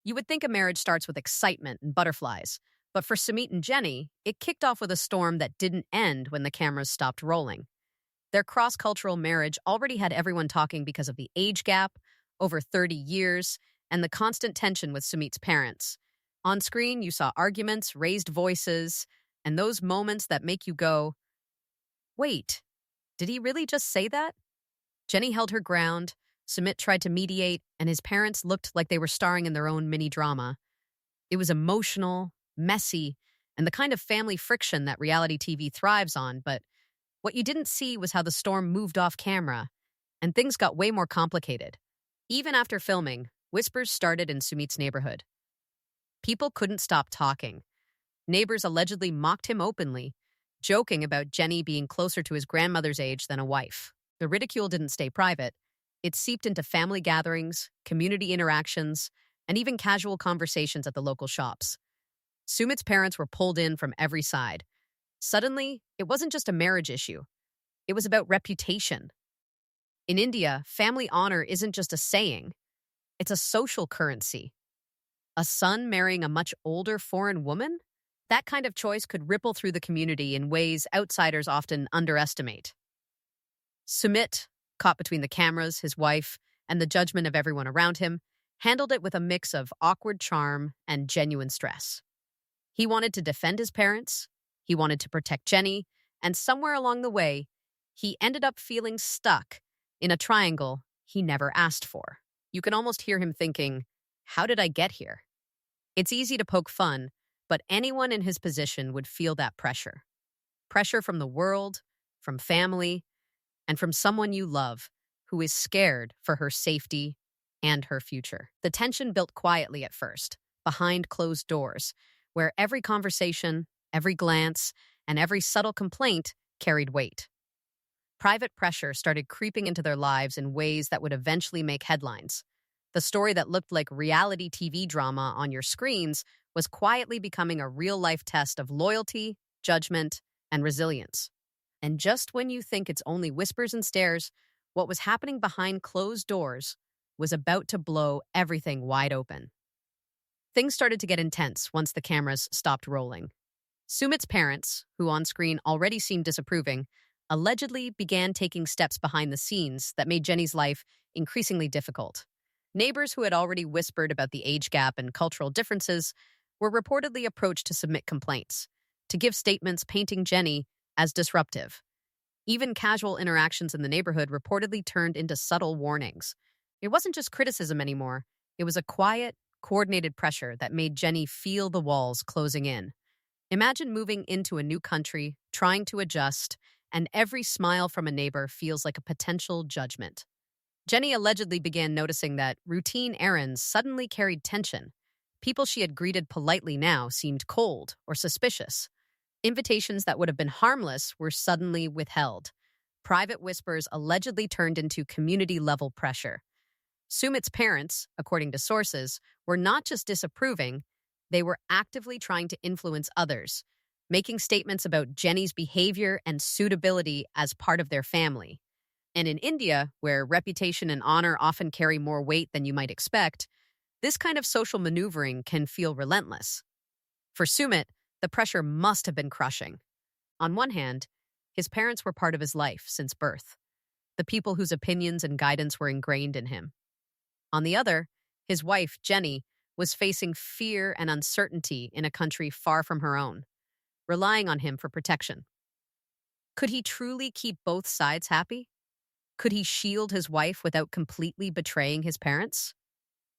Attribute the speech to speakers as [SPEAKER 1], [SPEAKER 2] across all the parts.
[SPEAKER 1] You would think a marriage starts with excitement and butterflies, but for Sumit and Jenny, it kicked off with a storm that didn't end when the cameras stopped rolling. Their cross-cultural marriage already had everyone talking because of the age gap, over 30 years, and the constant tension with Sumit's parents. On screen, you saw arguments, raised voices, and those moments that make you go, wait, did he really just say that? Jenny held her ground, Sumit tried to mediate, and his parents looked like they were starring in their own mini-drama. It was emotional, messy, and the kind of family friction that reality TV thrives on, but what you didn't see was how the storm moved off camera, and things got way more complicated. Even after filming, whispers started in Sumit's neighborhood. People couldn't stop talking. Neighbors allegedly mocked him openly, joking about Jenny being closer to his grandmother's age than a wife. The ridicule didn't stay private. It seeped into family gatherings, community interactions, and even casual conversations at the local shops. Sumit's parents were pulled in from every side. Suddenly, it wasn't just a marriage issue. It was about reputation. In India, family honor isn't just a saying. It's a social currency. A son marrying a much older foreign woman? That kind of choice could ripple through the community in ways outsiders often underestimate. Sumit, caught between the cameras, his wife, and the judgment of everyone around him, handled it with a mix of awkward charm and genuine stress. He wanted to defend his parents, he wanted to protect Jenny, and somewhere along the way, he ended up feeling stuck in a triangle he never asked for. You can almost hear him thinking, how did I get here? It's easy to poke fun, but anyone in his position would feel that pressure. Pressure from the world, from family, and from someone you love who is scared for her safety and her future. The tension built quietly at first, behind closed doors, where every conversation, every glance, and every subtle complaint carried weight. Private pressure started creeping into their lives in ways that would eventually make headlines. The story that looked like reality TV drama on your screens was quietly becoming a real-life test of loyalty, judgment, and resilience. And just when you think it's only whispers and stares, what was happening behind closed doors was about to blow everything wide open. Things started to get intense once the cameras stopped rolling. Sumit's parents, who on screen already seemed disapproving, allegedly began taking steps behind the scenes that made Jenny's life increasingly difficult. Neighbors who had already whispered about the age gap and cultural differences were reportedly approached to submit complaints, to give statements painting Jenny as disruptive. Even casual interactions in the neighborhood reportedly turned into subtle warnings. It wasn't just criticism anymore. It was a quiet, coordinated pressure that made Jenny feel the walls closing in. Imagine moving into a new country, trying to adjust, and every smile from a neighbor feels like a potential judgment. Jenny allegedly began noticing that routine errands suddenly carried tension. People she had greeted politely now seemed cold or suspicious. Invitations that would have been harmless were suddenly withheld. Private whispers allegedly turned into community-level pressure. Sumit's parents, according to sources, were not just disapproving, they were actively trying to influence others, making statements about Jenny's behavior and suitability as part of their family. And in India, where reputation and honor often carry more weight than you might expect, this kind of social maneuvering can feel relentless. For Sumit, the pressure must have been crushing. On one hand, his parents were part of his life since birth, the people whose opinions and guidance were ingrained in him. On the other, his wife, Jenny, was facing fear and uncertainty in a country far from her own, relying on him for protection. Could he truly keep both sides happy? Could he shield his wife without completely betraying his parents?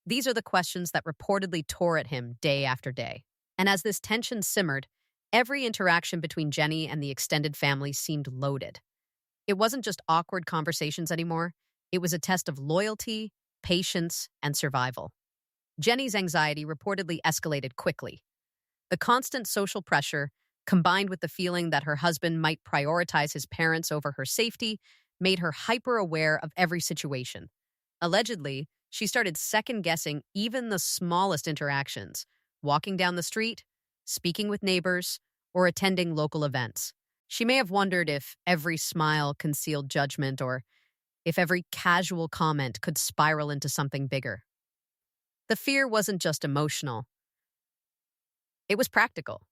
[SPEAKER 1] These are the questions that reportedly tore at him day after day. And as this tension simmered, every interaction between Jenny and the extended family seemed loaded. It wasn't just awkward conversations anymore. It was a test of loyalty, patience, and survival. Jenny's anxiety reportedly escalated quickly. The constant social pressure, combined with the feeling that her husband might prioritize his parents over her safety, made her hyper-aware of every situation. Allegedly, she started second-guessing even the smallest interactions, walking down the street, speaking with neighbors, or attending local events. She may have wondered if every smile concealed judgment or if every casual comment could spiral into something bigger. The fear wasn't just emotional, it was practical.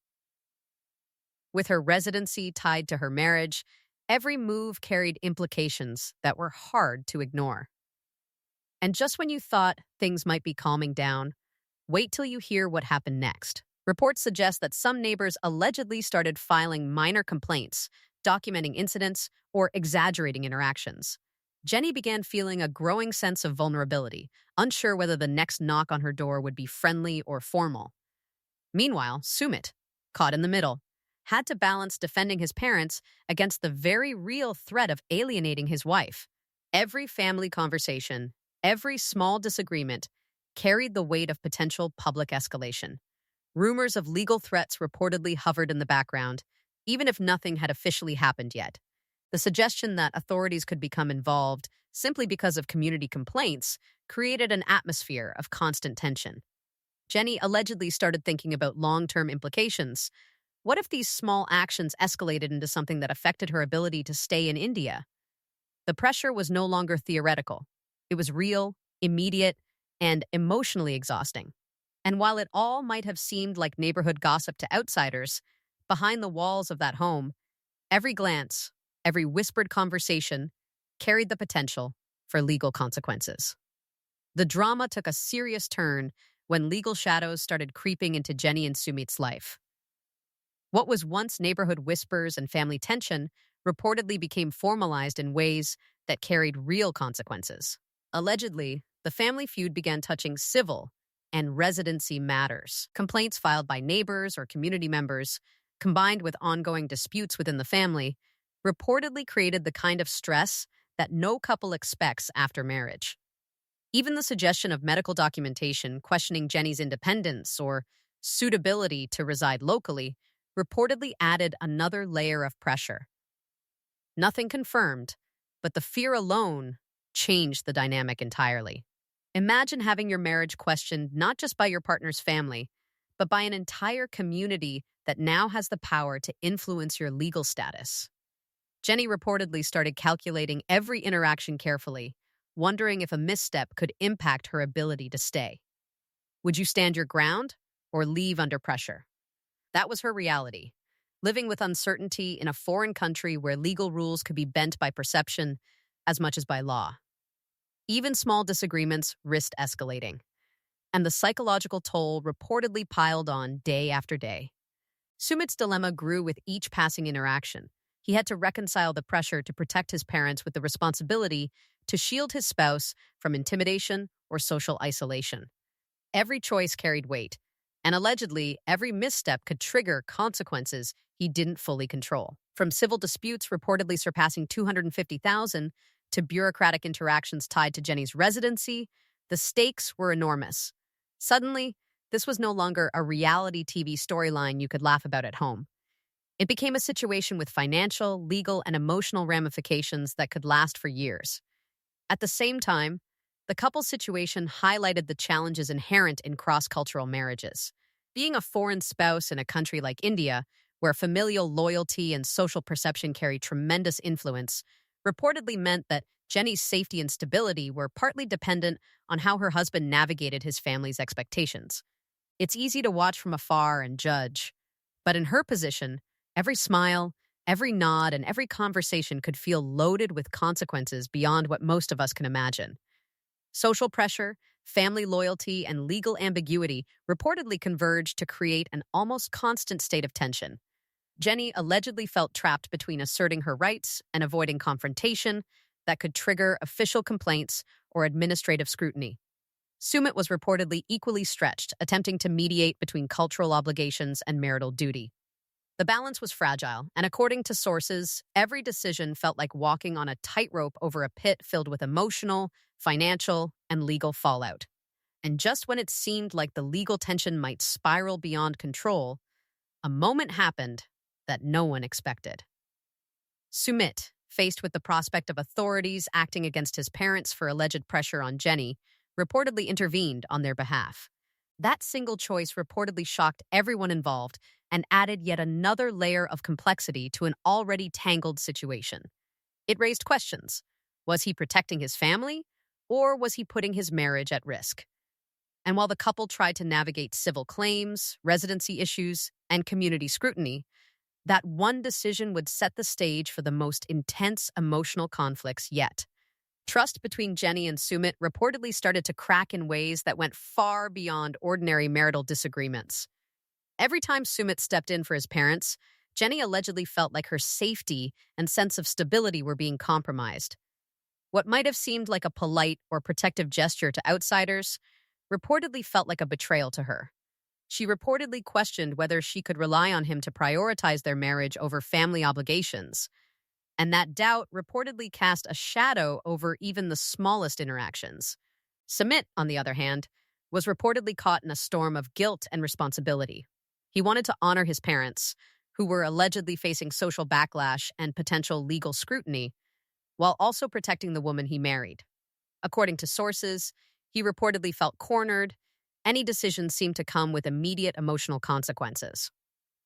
[SPEAKER 1] With her residency tied to her marriage, every move carried implications that were hard to ignore. And just when you thought things might be calming down, wait till you hear what happened next. Reports suggest that some neighbors allegedly started filing minor complaints, documenting incidents, or exaggerating interactions. Jenny began feeling a growing sense of vulnerability, unsure whether the next knock on her door would be friendly or formal. Meanwhile, Sumit, caught in the middle, had to balance defending his parents against the very real threat of alienating his wife. Every family conversation, every small disagreement, carried the weight of potential public escalation. Rumors of legal threats reportedly hovered in the background, even if nothing had officially happened yet. The suggestion that authorities could become involved simply because of community complaints created an atmosphere of constant tension. Jenny allegedly started thinking about long-term implications. What if these small actions escalated into something that affected her ability to stay in India? The pressure was no longer theoretical. It was real, immediate, and emotionally exhausting. And while it all might have seemed like neighborhood gossip to outsiders, behind the walls of that home, every glance, every whispered conversation carried the potential for legal consequences. The drama took a serious turn when legal shadows started creeping into Jenny and Sumit's life. What was once neighborhood whispers and family tension reportedly became formalized in ways that carried real consequences. Allegedly, the family feud began touching civil and residency matters. Complaints filed by neighbors or community members, combined with ongoing disputes within the family, reportedly created the kind of stress that no couple expects after marriage. Even the suggestion of medical documentation questioning Jenny's independence or suitability to reside locally reportedly added another layer of pressure. Nothing confirmed, but the fear alone changed the dynamic entirely. Imagine having your marriage questioned not just by your partner's family, but by an entire community that now has the power to influence your legal status. Jenny reportedly started calculating every interaction carefully, wondering if a misstep could impact her ability to stay. Would you stand your ground or leave under pressure? That was her reality, living with uncertainty in a foreign country where legal rules could be bent by perception as much as by law. Even small disagreements risked escalating, and the psychological toll reportedly piled on day after day. Sumit's dilemma grew with each passing interaction. He had to reconcile the pressure to protect his parents with the responsibility to shield his spouse from intimidation or social isolation. Every choice carried weight, and allegedly, every misstep could trigger consequences he didn't fully control. From civil disputes reportedly surpassing 250,000 to bureaucratic interactions tied to Jenny's residency, the stakes were enormous. Suddenly, this was no longer a reality TV storyline you could laugh about at home. It became a situation with financial, legal, and emotional ramifications that could last for years. At the same time, the couple's situation highlighted the challenges inherent in cross-cultural marriages. Being a foreign spouse in a country like India, where familial loyalty and social perception carry tremendous influence, reportedly meant that Jenny's safety and stability were partly dependent on how her husband navigated his family's expectations. It's easy to watch from afar and judge, but in her position, every smile, every nod, and every conversation could feel loaded with consequences beyond what most of us can imagine. Social pressure, family loyalty, and legal ambiguity reportedly converged to create an almost constant state of tension. Jenny allegedly felt trapped between asserting her rights and avoiding confrontation that could trigger official complaints or administrative scrutiny. Sumit was reportedly equally stretched, attempting to mediate between cultural obligations and marital duty. The balance was fragile, and according to sources, every decision felt like walking on a tightrope over a pit filled with emotional, financial, and legal fallout. And just when it seemed like the legal tension might spiral beyond control, a moment happened that no one expected. Sumit, faced with the prospect of authorities acting against his parents for alleged pressure on Jenny, reportedly intervened on their behalf. That single choice reportedly shocked everyone involved and added yet another layer of complexity to an already tangled situation. It raised questions. Was he protecting his family, or was he putting his marriage at risk? And while the couple tried to navigate civil claims, residency issues, and community scrutiny, that one decision would set the stage for the most intense emotional conflicts yet. Trust between Jenny and Sumit reportedly started to crack in ways that went far beyond ordinary marital disagreements. Every time Sumit stepped in for his parents, Jenny allegedly felt like her safety and sense of stability were being compromised. What might have seemed like a polite or protective gesture to outsiders reportedly felt like a betrayal to her. She reportedly questioned whether she could rely on him to prioritize their marriage over family obligations, and that doubt reportedly cast a shadow over even the smallest interactions. Sumit, on the other hand, was reportedly caught in a storm of guilt and responsibility. He wanted to honor his parents, who were allegedly facing social backlash and potential legal scrutiny, while also protecting the woman he married. According to sources, he reportedly felt cornered. Any decision seemed to come with immediate emotional consequences.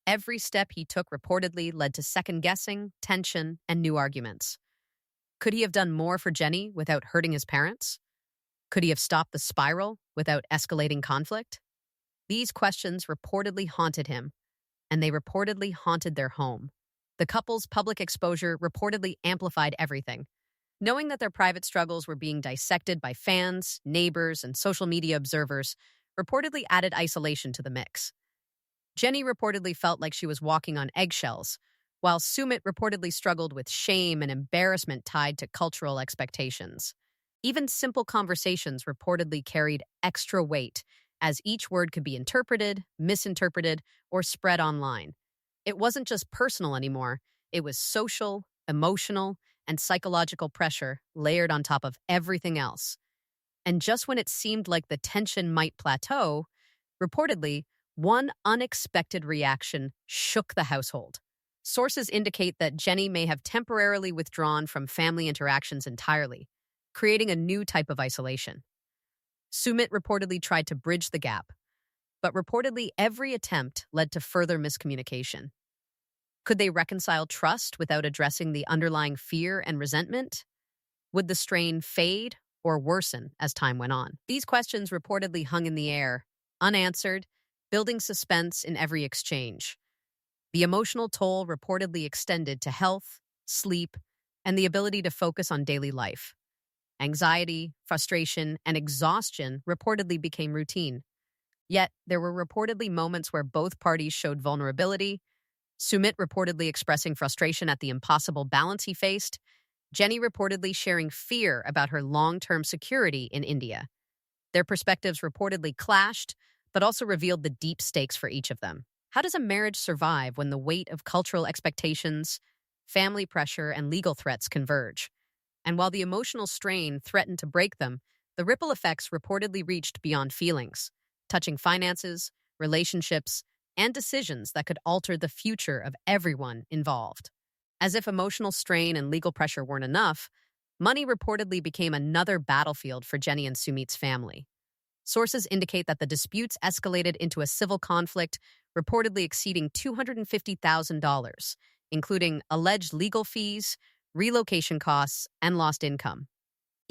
[SPEAKER 1] Every step he took reportedly led to second-guessing, tension, and new arguments. Could he have done more for Jenny without hurting his parents? Could he have stopped the spiral without escalating conflict? These questions reportedly haunted him, and they reportedly haunted their home. The couple's public exposure reportedly amplified everything. Knowing that their private struggles were being dissected by fans, neighbors, and social media observers reportedly added isolation to the mix. Jenny reportedly felt like she was walking on eggshells, while Sumit reportedly struggled with shame and embarrassment tied to cultural expectations. Even simple conversations reportedly carried extra weight, as each word could be interpreted, misinterpreted, or spread online. It wasn't just personal anymore, it was social, emotional, and psychological pressure layered on top of everything else. And just when it seemed like the tension might plateau, reportedly, one unexpected reaction shook the household. Sources indicate that Jenny may have temporarily withdrawn from family interactions entirely, creating a new type of isolation. Sumit reportedly tried to bridge the gap, but reportedly every attempt led to further miscommunication. Could they reconcile trust without addressing the underlying fear and resentment? Would the strain fade or worsen as time went on? These questions reportedly hung in the air, unanswered, building suspense in every exchange. The emotional toll reportedly extended to health, sleep, and the ability to focus on daily life. Anxiety, frustration, and exhaustion reportedly became routine. Yet, there were reportedly moments where both parties showed vulnerability, Sumit reportedly expressing frustration at the impossible balance he faced, Jenny reportedly sharing fear about her long-term security in India. Their perspectives reportedly clashed, but also revealed the deep stakes for each of them. How does a marriage survive when the weight of cultural expectations, family pressure, and legal threats converge? And while the emotional strain threatened to break them, the ripple effects reportedly reached beyond feelings, touching finances, relationships, and decisions that could alter the future of everyone involved. As if emotional strain and legal pressure weren't enough, money reportedly became another battlefield for Jenny and Sumit's family. Sources indicate that the disputes escalated into a civil conflict reportedly exceeding $250,000, including alleged legal fees, relocation costs, and lost income.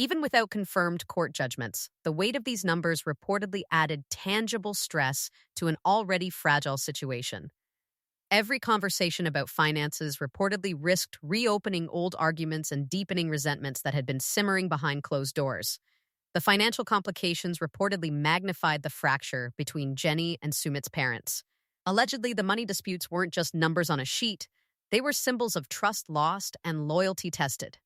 [SPEAKER 1] Even without confirmed court judgments, the weight of these numbers reportedly added tangible stress to an already fragile situation. Every conversation about finances reportedly risked reopening old arguments and deepening resentments that had been simmering behind closed doors. The financial complications reportedly magnified the fracture between Jenny and Sumit's parents. Allegedly, the money disputes weren't just numbers on a sheet, they were symbols of trust lost and loyalty tested.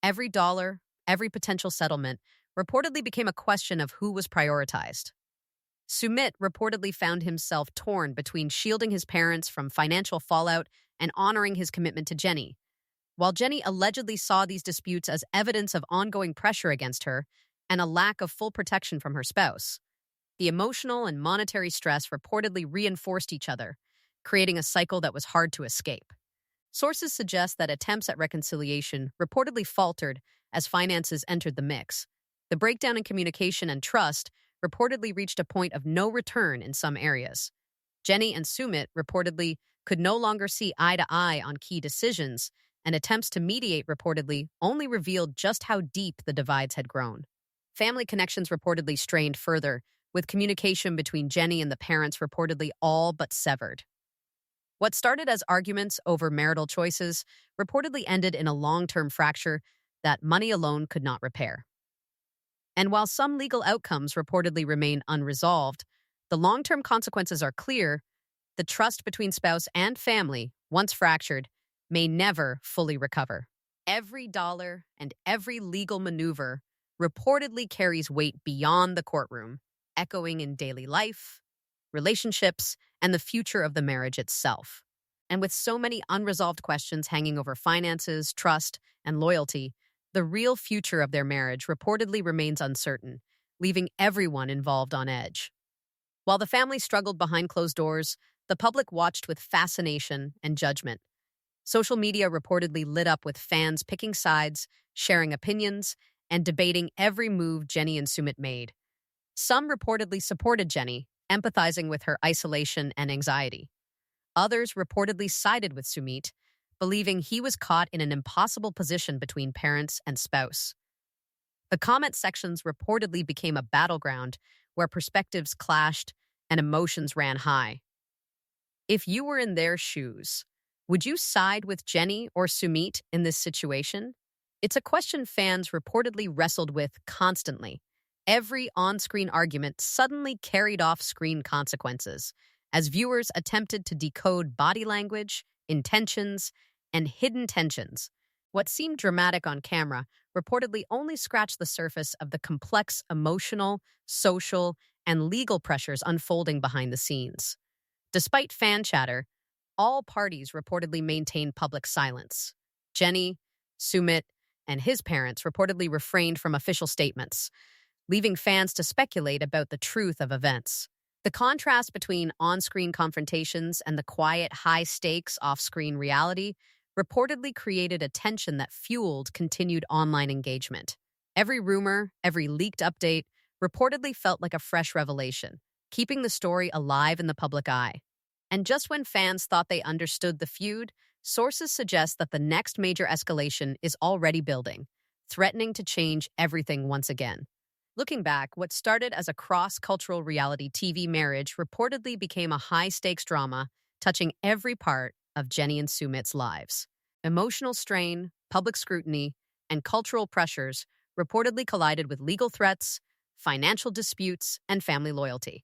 [SPEAKER 1] Every dollar, every potential settlement, reportedly became a question of who was prioritized. Sumit reportedly found himself torn between shielding his parents from financial fallout and honoring his commitment to Jenny. While Jenny allegedly saw these disputes as evidence of ongoing pressure against her and a lack of full protection from her spouse, the emotional and monetary stress reportedly reinforced each other, creating a cycle that was hard to escape. Sources suggest that attempts at reconciliation reportedly faltered as finances entered the mix. The breakdown in communication and trust reportedly reached a point of no return in some areas. Jenny and Sumit reportedly could no longer see eye to eye on key decisions, and attempts to mediate reportedly only revealed just how deep the divides had grown. Family connections reportedly strained further, with communication between Jenny and the parents reportedly all but severed. What started as arguments over marital choices reportedly ended in a long-term fracture that money alone could not repair. And while some legal outcomes reportedly remain unresolved, the long-term consequences are clear. The trust between spouse and family, once fractured, may never fully recover. Every dollar and every legal maneuver reportedly carries weight beyond the courtroom, echoing in daily life, relationships, and the future of the marriage itself. And with so many unresolved questions hanging over finances, trust, and loyalty, the real future of their marriage reportedly remains uncertain, leaving everyone involved on edge. While the family struggled behind closed doors, the public watched with fascination and judgment. Social media reportedly lit up with fans picking sides, sharing opinions, and debating every move Jenny and Sumit made. Some reportedly supported Jenny, empathizing with her isolation and anxiety. Others reportedly sided with Sumit, believing he was caught in an impossible position between parents and spouse. The comment sections reportedly became a battleground where perspectives clashed and emotions ran high. If you were in their shoes, would you side with Jenny or Sumit in this situation? It's a question fans reportedly wrestled with constantly. Every on-screen argument suddenly carried off-screen consequences as viewers attempted to decode body language, intentions, and hidden tensions. What seemed dramatic on camera reportedly only scratched the surface of the complex emotional, social, and legal pressures unfolding behind the scenes. Despite fan chatter, all parties reportedly maintained public silence. Jenny, Sumit, and his parents reportedly refrained from official statements, leaving fans to speculate about the truth of events. The contrast between on-screen confrontations and the quiet, high-stakes off-screen reality reportedly created a tension that fueled continued online engagement. Every rumor, every leaked update reportedly felt like a fresh revelation, keeping the story alive in the public eye. And just when fans thought they understood the feud, sources suggest that the next major escalation is already building, threatening to change everything once again. Looking back, what started as a cross-cultural reality TV marriage reportedly became a high-stakes drama touching every part of Jenny and Sumit's lives. Emotional strain, public scrutiny, and cultural pressures reportedly collided with legal threats, financial disputes, and family loyalty.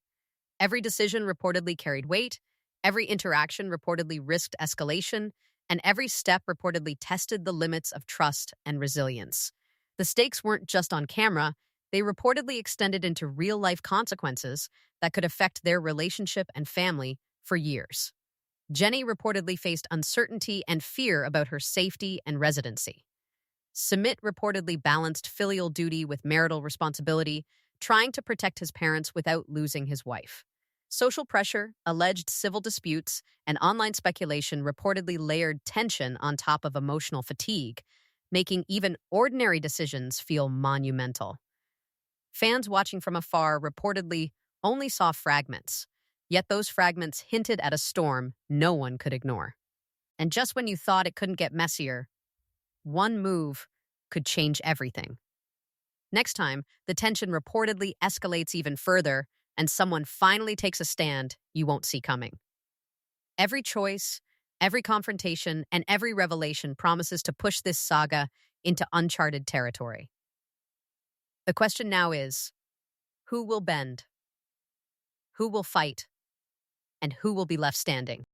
[SPEAKER 1] Every decision reportedly carried weight, every interaction reportedly risked escalation, and every step reportedly tested the limits of trust and resilience. The stakes weren't just on camera, they reportedly extended into real-life consequences that could affect their relationship and family for years. Jenny reportedly faced uncertainty and fear about her safety and residency. Sumit reportedly balanced filial duty with marital responsibility, trying to protect his parents without losing his wife. Social pressure, alleged civil disputes, and online speculation reportedly layered tension on top of emotional fatigue, making even ordinary decisions feel monumental. Fans watching from afar reportedly only saw fragments, yet those fragments hinted at a storm no one could ignore. And just when you thought it couldn't get messier, one move could change everything. Next time, the tension reportedly escalates even further, and someone finally takes a stand you won't see coming. Every choice, every confrontation, and every revelation promises to push this saga into uncharted territory. The question now is, who will bend? Who will fight? And who will be left standing?